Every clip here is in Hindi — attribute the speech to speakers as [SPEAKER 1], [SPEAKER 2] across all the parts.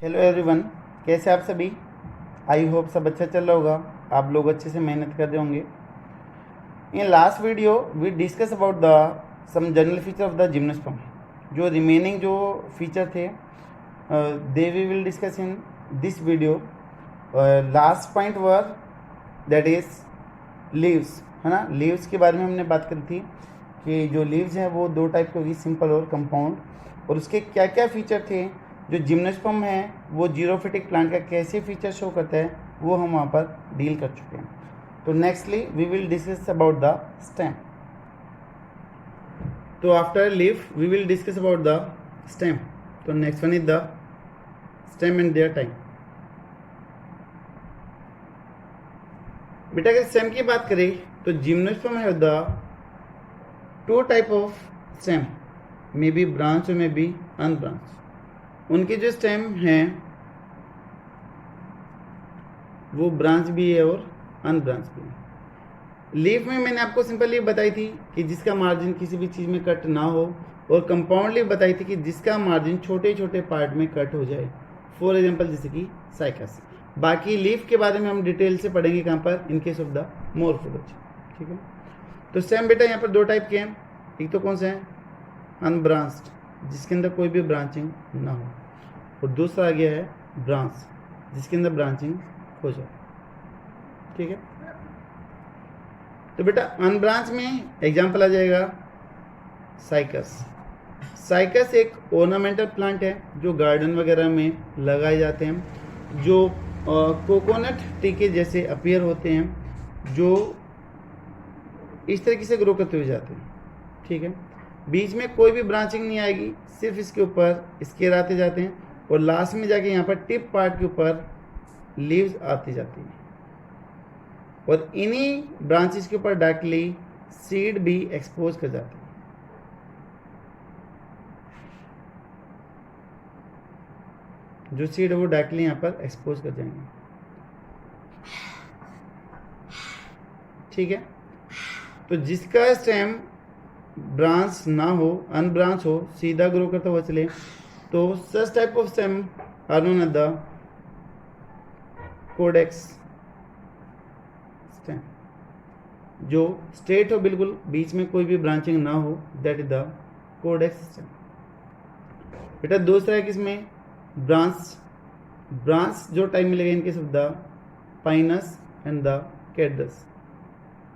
[SPEAKER 1] हेलो एवरीवन, कैसे आप सभी। आई होप सब अच्छा चल रहा होगा, आप लोग अच्छे से मेहनत कर रहे होंगे। In last video we discuss about the some general feature of the gymnosperm. जो रिमेनिंग जो फीचर थे they we will discuss in this video. Last point were that is leaves, है ना। लीव्स के बारे में हमने बात करी थी कि जो लीव्स हैं वो दो टाइप के होगी, सिंपल और कंपाउंड, और उसके क्या क्या फीचर थे। जो जिम्नोस्पर्म है वो जीरोफिटिक प्लांट का कैसे फीचर शो करता है वो हम वहाँ पर डील कर चुके हैं। तो nextly we will discuss about the stem. तो after leaf we will discuss about the stem. तो next one is the stem and their time. बेटा अगर स्टेम की बात करें तो जिम्नोस्पर्म है the two type of stem, maybe branch और मे बी अनब्रांच। उनके जो स्टेम हैं वो ब्रांच भी है और अनब्रांच भी है। लीफ में मैंने आपको सिंपल ये बताई थी कि जिसका मार्जिन किसी भी चीज़ में कट ना हो, और कंपाउंड लीफ बताई थी कि जिसका मार्जिन छोटे छोटे पार्ट में कट हो जाए, फॉर एग्जांपल जैसे कि साइकस। बाकी लीफ के बारे में हम डिटेल से पढ़ेंगे कहाँ पर, in case of the morphology. ठीक है, तो स्टेम बेटा यहाँ पर दो टाइप के हैं। एक तो कौन सा है, अनब्रांच्ड, जिसके अंदर कोई भी ब्रांचिंग ना हो, और दूसरा आ गया है ब्रांच, जिसके अंदर ब्रांचिंग हो जाए। ठीक है, तो बेटा अनब्रांच में एग्जांपल आ जाएगा साइकस। साइकस एक ऑर्नामेंटल प्लांट है जो गार्डन वगैरह में लगाए जाते हैं, जो कोकोनट ट्री के जैसे अपीयर होते हैं, जो इस तरीके से ग्रो करते हुए जाते हैं। ठीक है, बीच में कोई भी ब्रांचिंग नहीं आएगी, सिर्फ इसके ऊपर स्केर आते जाते हैं, और लास्ट में जाके यहाँ पर टिप पार्ट के ऊपर लीव्स आती जाती हैं, और इन्हीं ब्रांचेस के ऊपर डायरेक्टली सीड भी एक्सपोज कर जाते हैं। जो सीड है वो डायरेक्टली यहाँ पर एक्सपोज कर जाएंगे। ठीक है, तो जिसका स्टेम ब्रांच ना हो, अनब्रांच हो, सीधा ग्रो करता हुआ चले, तो such type of stem are known as the caudex stem. जो स्ट्रेट हो बिल्कुल, बीच में कोई भी ब्रांचिंग ना हो, that is the caudex stem. बेटा दूसरा है किसमें, ब्रांच। ब्रांच जो टाइप मिलेगा इनके शब्द पाइनस एंड द कैडस।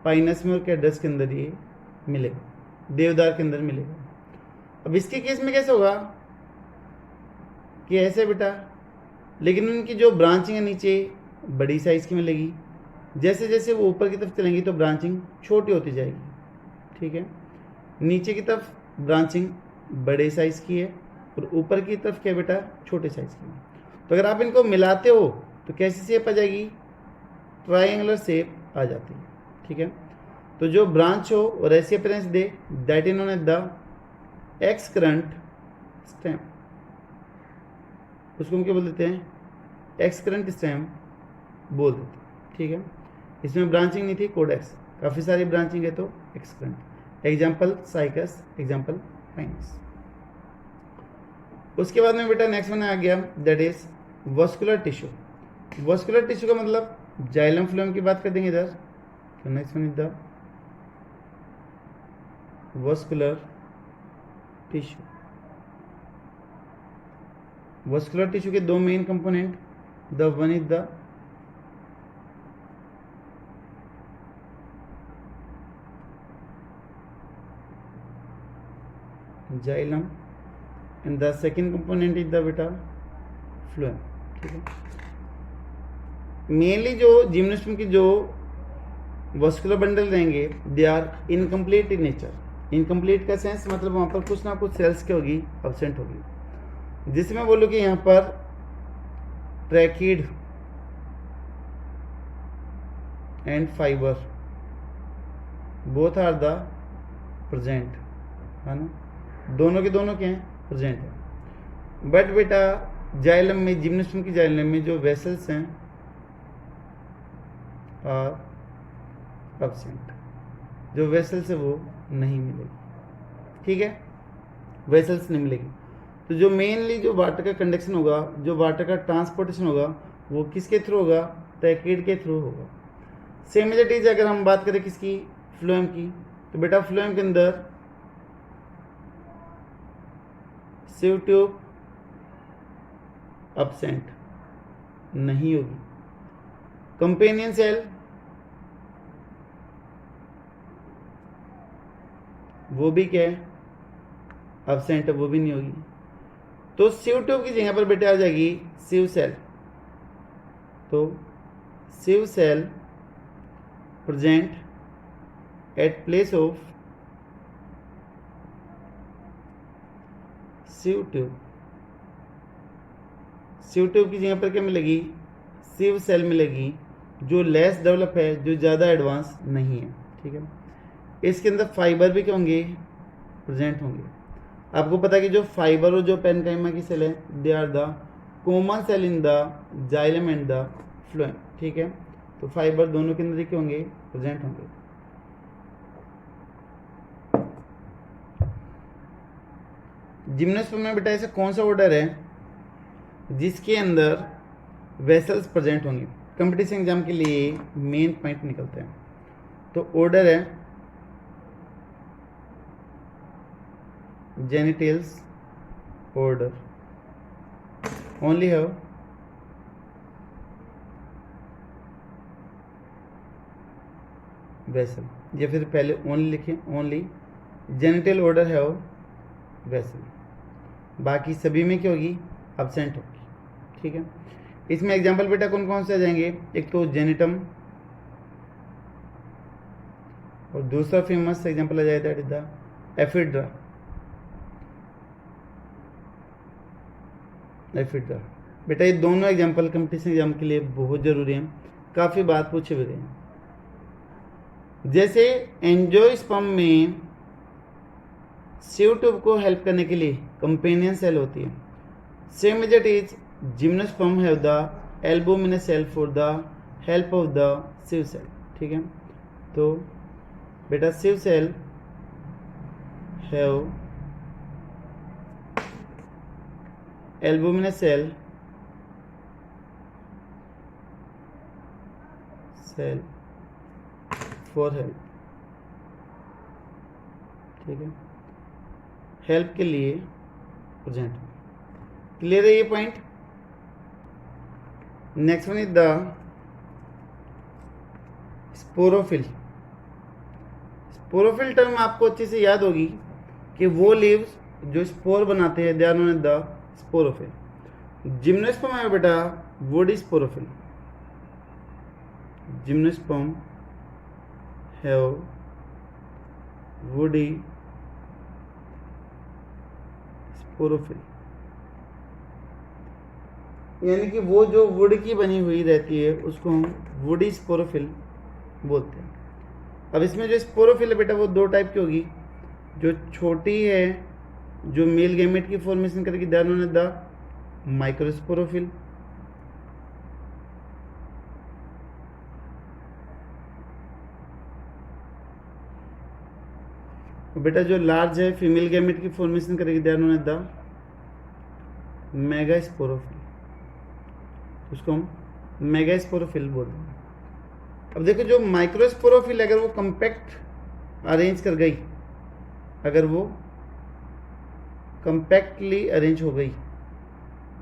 [SPEAKER 1] पाइनस में और कैडस के अंदर ये मिलेगा, देवदार के अंदर मिलेगा। अब इसके केस में कैसे होगा कि ऐसे बेटा, लेकिन उनकी जो ब्रांचिंग है नीचे बड़ी साइज की मिलेगी, जैसे जैसे वो ऊपर की तरफ चलेंगी तो ब्रांचिंग छोटी होती जाएगी। ठीक है, नीचे की तरफ ब्रांचिंग बड़े साइज की है, और ऊपर की तरफ क्या बेटा, छोटे साइज की है। तो अगर आप इनको मिलाते हो तो कैसी शेप आ जाएगी, ट्रायंगुलर शेप आ जाती है। ठीक है, तो जो ब्रांच हो और ऐसी अपीयरेंस दे, that is known as the excurrent stem. उसको हम क्या बोल देते हैं, एक्स करंट स्टेम बोल देते हैं। ठीक है, इसमें ब्रांचिंग नहीं थी, कोडेक्स। काफ़ी सारी ब्रांचिंग है तो x current. Example cycas, example Pinus. उसके बाद में बेटा नेक्स्ट वन आ गया, that is vascular tissue. Vascular tissue का मतलब जाइलम फ्लोएम की बात कर देंगे इधर। तो next one is the vascular tissue. Vascular tissue के दो main component, the one is the xylem and the second component is the बेटा फ्लोएम। ठीक है, मेनली जो जिम्नोस्पर्म की जो वस्कुलर बंडल रहेंगे they are incomplete in nature. Incomplete का सेंस मतलब वहाँ पर कुछ ना कुछ सेल्स की होगी, अब्सेंट होगी। जिसमें बोलो कि यहाँ पर tracheid and fibre both are the present, है ना, दोनों के दोनों क्या हैं, प्रेजेंट है। बट बेटा जाइलम में, जिम्नोस्पर्म की जाइलम में जो वेसल्स हैं आर एब्सेंट। जो वेसल्स है वो नहीं मिलेगी। ठीक है, वेसल्स नहीं मिलेगी। तो जो मेनली जो वाटर का कंडक्शन होगा, जो वाटर का ट्रांसपोर्टेशन होगा, वो किसके थ्रू होगा, ट्रैकिड के थ्रू होगा। सेम एज इट इज अगर हम बात करें किसकी, फ्लोएम की, तो बेटा फ्लोएम के अंदर सिव ट्यूब एब्सेंट नहीं होगी। कंपेनियन सेल वो भी क्या है, एब्सेंट है, वो भी नहीं होगी। तो सिव ट्यूब की जगह पर बेटा आ जाएगी सिव सेल। तो sieve cell present at place of sieve tube. Sieve tube की जगह पर क्या मिलेगी, सिव सेल मिलेगी, जो लेस डेवलप है, जो ज़्यादा एडवांस नहीं है। ठीक है, इसके अंदर फाइबर भी क्या होंगे, प्रेजेंट होंगे। आपको पता है कि जो फाइबर और जो पेनकाइमा की सेल है, they are the common cell in the xylem and the phloem. ठीक है, तो फाइबर दोनों के अंदर क्या होंगे, प्रेजेंट होंगे। जिम्नोस्पर्म में बेटा ऐसा कौन सा ऑर्डर है जिसके अंदर वेसल्स प्रेजेंट होंगे। कंपटीशन एग्जाम के लिए मेन पॉइंट निकलते हैं। तो ऑर्डर है genitals order, only have vessel, या फिर पहले ओनली लिखें, ओनली जेनिटल ऑर्डर है वेसल, बाकी सभी में क्या होगी, एब्सेंट होगी। ठीक है, इसमें एग्जांपल बेटा कौन कौन से आ जाएंगे, एक तो जेनिटम और दूसरा फेमस एग्जांपल आ जाएगा that is the ephedra. Ephedra बेटा ये दोनों एग्जांपल कंपटीशन एग्जाम के लिए बहुत जरूरी हैं, काफ़ी बात पूछे हुए हैं। जैसे एंजियोस्पर्म में सिव ट्यूब को हेल्प करने के लिए कंपेनियन सेल होती है। Same as it is gymnosperm have the albuminous cell for the help of the sieve cell. ठीक है, तो बेटा sieve cell have albuminous cell for help। ठीक है, हेल्प के लिए प्रेजेंट। क्लियर है ये point. Next one is the sporophyll. Sporophyll term आपको अच्छे से याद होगी कि वो लीव्स जो स्पोर बनाते हैं, they are known as the sporophyll. Gymnosperm है बेटा woody sporophyll. Gymnosperm have woody sporophyll, यानी कि वो जो वुड की बनी हुई रहती है उसको हम वुडी स्पोरोफिल बोलते हैं। अब इसमें जो स्पोरोफिल है बेटा वो दो टाइप की होगी, जो छोटी है जो मेल गैमेट की फॉर्मेशन करेगी, that known as the microsporophyll. बेटा जो लार्ज है फीमेल गैमेट की फॉर्मेशन करेगी, that known as the megasporophyll. उसको हम मेगास्पोरोफिल बोलते हैं। अब देखो जो माइक्रोस्पोरोफिल अगर वो कंपैक्ट अरेंज कर गई, अगर वो कंपैक्टली अरेंज हो गई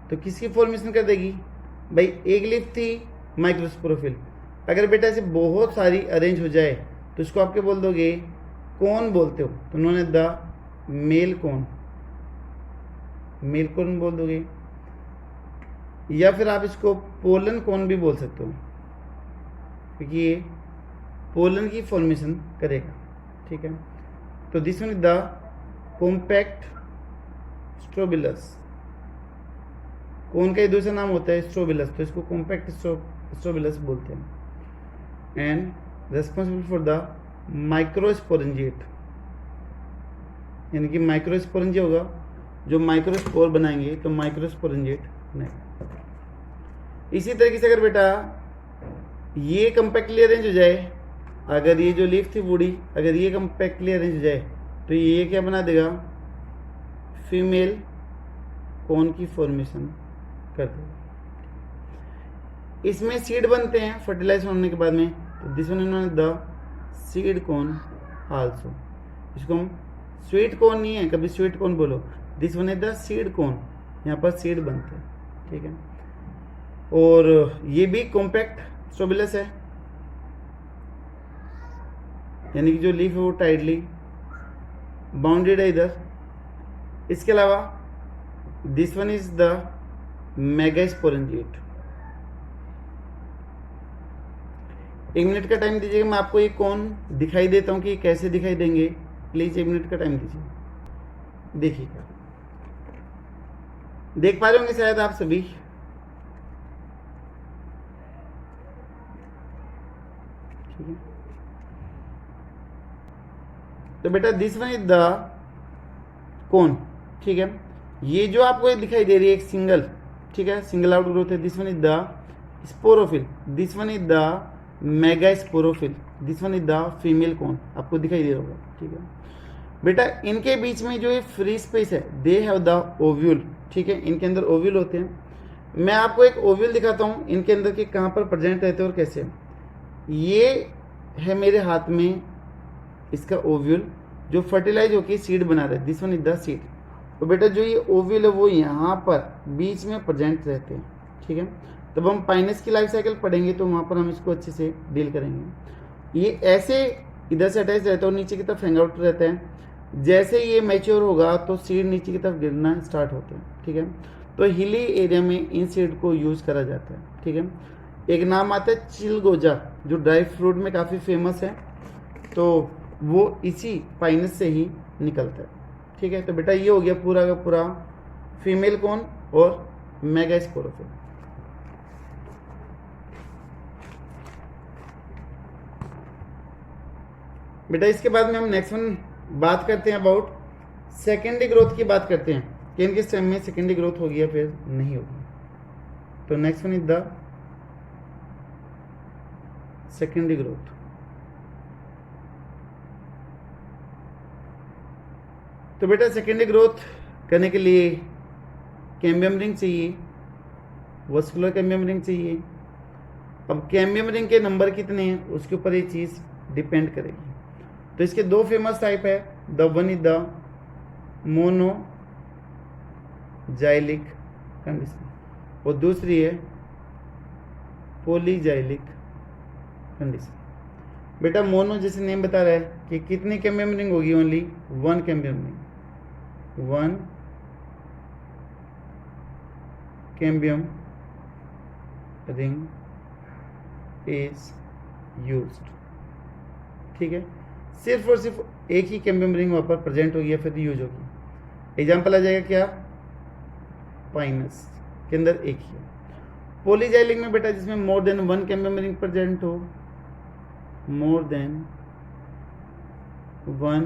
[SPEAKER 1] तो किसकी फॉर्मेशन कर देगी भाई, एक लीफ थी माइक्रोस्पोरोफिल। अगर बेटा ऐसे बहुत सारी अरेंज हो जाए तो उसको आप क्या बोल दोगे, कौन बोलते हो, तो उन्होंने द मेल कौन, मेल कौन बोल दोगे, या फिर आप इसको पोलन कौन भी बोल सकते हो, क्योंकि ये पोलन की फॉर्मेशन करेगा। ठीक है, तो this one is the compact strobilus. कौन का ये दूसरा नाम होता है स्ट्रोबिलस, तो इसको कॉम्पैक्ट स्ट्रोबिलस बोलते हैं। And responsible for the microsporangiate, यानी कि माइक्रोस्पोरेंजिया होगा जो माइक्रोस्पोर बनाएंगे, तो माइक्रोस्पोरेंजिएट नहीं। इसी तरीके से अगर बेटा ये कंपैक्टली अरेंज हो जाए, अगर ये जो लीफ थी वुडी, अगर ये कंपैक्टली अरेंज हो जाए तो ये क्या बना देगा, फीमेल कोन की फॉर्मेशन कर देगा। इसमें सीड बनते हैं फर्टिलाइज होने के बाद में, तो दिस वन इन्होंने द सीड कोन आल्सो। इसको हम स्वीट कॉर्न नहीं है, कभी स्वीट कॉर्न बोलो, this one is the seed corn, यहाँ पर सीड बनते हैं, ठीक है। और ये भी कॉम्पैक्ट स्ट्रोबिलस है, यानी कि जो लीफ है वो टाइटली बाउंडेड है इधर। इसके अलावा this one is the megasporangiate. 1 minute का टाइम दीजिएगा, मैं आपको ये कौन दिखाई देता हूँ कि कैसे दिखाई देंगे। प्लीज 1 मिनट का टाइम दीजिए। देखिएगा, देख पा रहे होंगे शायद आप सभी। ठीक है, तो बेटा this one is the cone, ठीक है। ये जो आपको ये दिखाई दे रही है एक सिंगल, ठीक है, सिंगल आउट ग्रोथ है, this one is the sporophyll, this one is the mega sporophyll, this one is the female cone, आपको दिखाई दे रहा होगा, ठीक है। बेटा इनके बीच में जो ये फ्री स्पेस है, दे हैव द ओव्यूल, ठीक है, इनके अंदर ओव्यूल होते हैं। मैं आपको एक ओव्यूल दिखाता हूँ इनके अंदर के कहाँ पर प्रेजेंट रहते हैं और कैसे। ये है मेरे हाथ में इसका ओव्यूल जो फर्टिलाइज होकर सीड बना रहा है, this one is the seed. तो बेटा जो ये ओव्यूल है वो यहाँ पर बीच में प्रेजेंट रहते हैं, ठीक है। तब हम पाइनस की लाइफ साइकिल पढ़ेंगे तो वहाँ पर हम इसको अच्छे से डील करेंगे। ये ऐसे इधर से अटैच रहता है और नीचे की तरफ हैंग आउट रहता है। जैसे ये मैच्योर होगा तो सीड नीचे की तरफ गिरना स्टार्ट होते हैं, ठीक है। तो हिली एरिया में इन सीड को यूज करा जाता है, ठीक है। एक नाम आता है चिलगोजा जो ड्राई फ्रूट में काफ़ी फेमस है, तो वो इसी पाइनस से ही निकलता है, ठीक है। तो बेटा ये हो गया पूरा का पूरा फीमेल कोन और मेगा स्पोरोफिल। बेटा इसके बाद में हम नेक्स्ट वन बात करते हैं अबाउट सेकेंडरी ग्रोथ की बात करते हैं कि इनके स्टेम में सेकेंडरी ग्रोथ होगी या फिर नहीं होगी। तो next one is the secondary growth. तो बेटा सेकेंडरी ग्रोथ करने के लिए कैम्बियम रिंग चाहिए, वस्कुलर कैम्बियम रिंग चाहिए। अब कैम्बियम रिंग के नंबर कितने हैं उसके ऊपर ये चीज़ डिपेंड करेगी। तो इसके दो फेमस टाइप है, the one is the monoxylic condition और दूसरी है पॉलीजाइलिक कंडीशन। बेटा मोनो जैसे नेम बता रहा है कि कितनी कैम्बियम रिंग होगी, only 1 cambium ring, 1 cambium ring is used, ठीक है। सिर्फ और सिर्फ एक ही कैम्बियम रिंग वहाँ पर प्रेजेंट होगी या फिर यूज होगी। एग्जाम्पल आ जाएगा क्या, पाइनस के अंदर एक ही है। पॉलीजाइलिक में बेटा जिसमें more than 1 cambium ring present हो, more than 1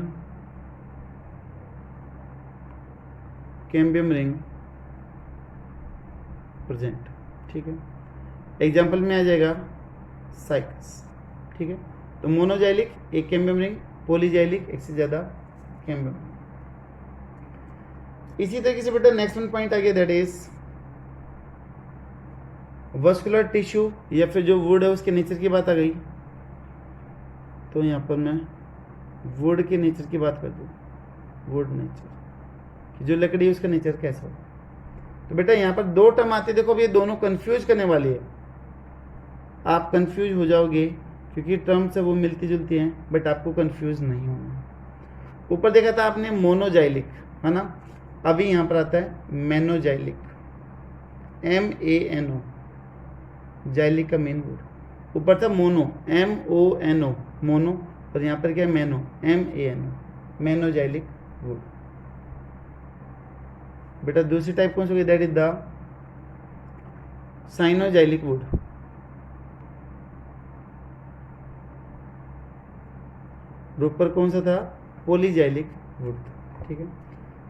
[SPEAKER 1] cambium ring present, ठीक है। एग्जाम्पल में आ जाएगा साइकस, ठीक है। तो मोनोजाइलिक एक कैम्बियम रिंग, पॉलीजाइलिक एक से ज़्यादा कैम्बियम। इसी तरीके से बेटा नेक्स्ट वन पॉइंट आ गया, दैट इज वस्कुलर टिश्यू या फिर जो वुड है उसके नेचर की बात आ गई। तो यहाँ पर मैं वुड के नेचर की बात कर दूँ, वुड नेचर कि जो लकड़ी है उसका नेचर कैसा हो। तो बेटा यहाँ पर 2 टर्म आते, देखो अब ये दोनों कंफ्यूज करने वाली है, आप कंफ्यूज हो जाओगे क्योंकि टर्म्स है वो मिलती जुलती हैं, बट आपको कंफ्यूज नहीं होना। ऊपर देखा था आपने मोनोजाइलिक, है ना, अभी यहाँ पर आता है मेनोजाइलिक, MANO, जाइलिक का मेन वर्ड। ऊपर था मोनो, MONO, मोनो, और यहाँ पर क्या है मैनो, MANO, मेनोजाइलिक वुड। बेटा दूसरी टाइप कौन सी होगी, दैट इज द साइनोजाइलिक वुड। ऊपर कौन सा था, पॉलीजाइलिक वुड, ठीक है।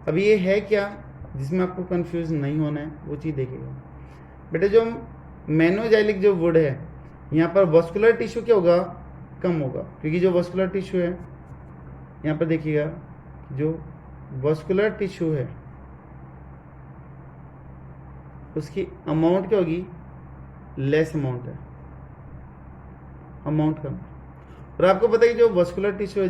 [SPEAKER 1] अब ये है क्या जिसमें आपको कंफ्यूज नहीं होना है, वो चीज़ देखिएगा। बेटा जो मेनोजाइलिक जो वुड है यहाँ पर वस्कुलर टिश्यू क्या होगा, कम होगा, क्योंकि जो वस्कुलर टिश्यू है यहाँ पर देखिएगा, जो वस्कुलर टिश्यू है उसकी अमाउंट क्या होगी, लेस अमाउंट है, अमाउंट कम। और आपको पता है कि जो वस्कुलर टिश्यू है